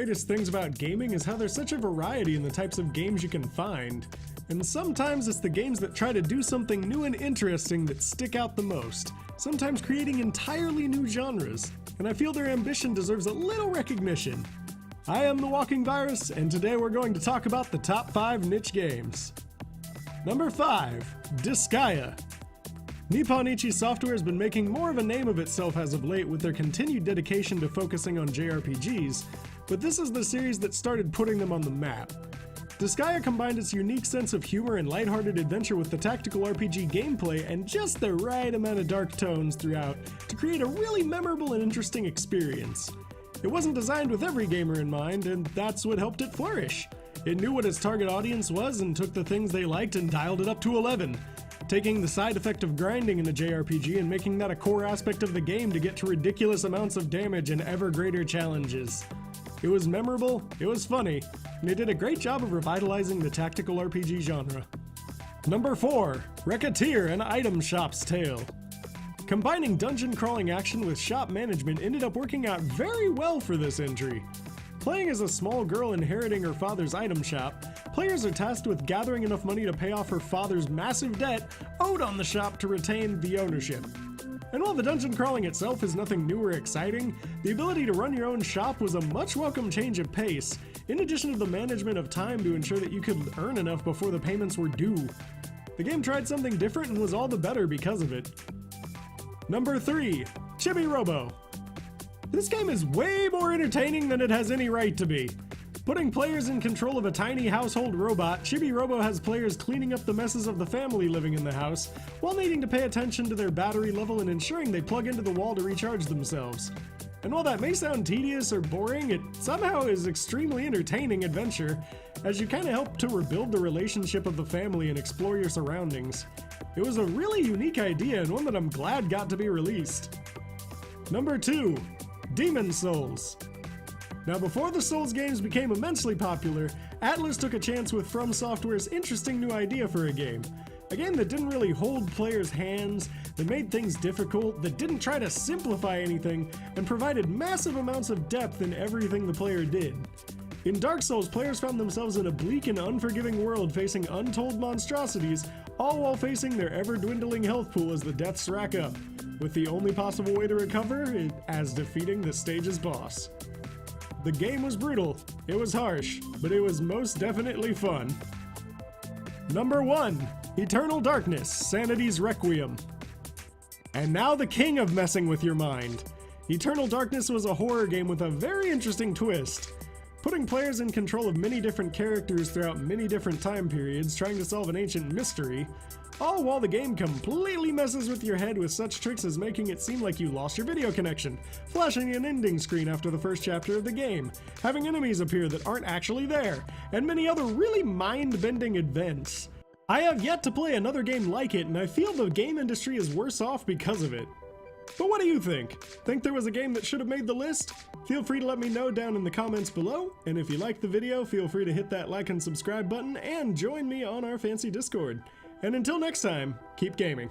greatest things about gaming is how there's such a variety in the types of games you can find. And sometimes it's the games that try to do something new and interesting that stick out the most, sometimes creating entirely new genres, and I feel their ambition deserves a little recognition. I am the Walking Virus, and today we're going to talk about the top 5 niche games. Number 5. Disgaea. Nippon Ichi Software has been making more of a name of itself as of late with their continued dedication to focusing on JRPGs, but this is the series that started putting them on the map. Disgaea combined its unique sense of humor and lighthearted adventure with the tactical RPG gameplay and just the right amount of dark tones throughout to create a really memorable and interesting experience. It wasn't designed with every gamer in mind, and that's what helped it flourish. It knew what its target audience was and took the things they liked and dialed it up to 11. Taking the side effect of grinding in a JRPG and making that a core aspect of the game to get to ridiculous amounts of damage and ever greater challenges. It was memorable, it was funny, and it did a great job of revitalizing the tactical RPG genre. Number 4. Recettear, an item shop's tale. Combining dungeon crawling action with shop management ended up working out very well for this entry. Playing as a small girl inheriting her father's item shop, players are tasked with gathering enough money to pay off her father's massive debt owed on the shop to retain the ownership. And while the dungeon crawling itself is nothing new or exciting, the ability to run your own shop was a much welcome change of pace, in addition to the management of time to ensure that you could earn enough before the payments were due. The game tried something different and was all the better because of it. Number 3. Chibi Robo. This game is way more entertaining than it has any right to be. Putting players in control of a tiny household robot, Chibi Robo has players cleaning up the messes of the family living in the house, while needing to pay attention to their battery level and ensuring they plug into the wall to recharge themselves. And while that may sound tedious or boring, it somehow is extremely entertaining adventure, as you kind of help to rebuild the relationship of the family and explore your surroundings. It was a really unique idea and one that I'm glad got to be released. Number 2. Demon Souls. Now, before the Souls games became immensely popular, Atlus took a chance with From Software's interesting new idea for a game that didn't really hold players' hands, that made things difficult, that didn't try to simplify anything, and provided massive amounts of depth in everything the player did. In Dark Souls, players found themselves in a bleak and unforgiving world facing untold monstrosities, all while facing their ever-dwindling health pool as the deaths rack up, with the only possible way to recover as defeating the stage's boss. The game was brutal, it was harsh, but it was most definitely fun. Number 1. Eternal Darkness, Sanity's Requiem. And now the king of messing with your mind. Eternal Darkness was a horror game with a very interesting twist. Putting players in control of many different characters throughout many different time periods trying to solve an ancient mystery, all while the game completely messes with your head with such tricks as making it seem like you lost your video connection, flashing an ending screen after the first chapter of the game, having enemies appear that aren't actually there, and many other really mind-bending events. I have yet to play another game like it, and I feel the game industry is worse off because of it. But what do you think? Think there was a game that should have made the list? Feel free to let me know down in the comments below, and if you liked the video, feel free to hit that like and subscribe button and join me on our fancy Discord. And until next time, keep gaming.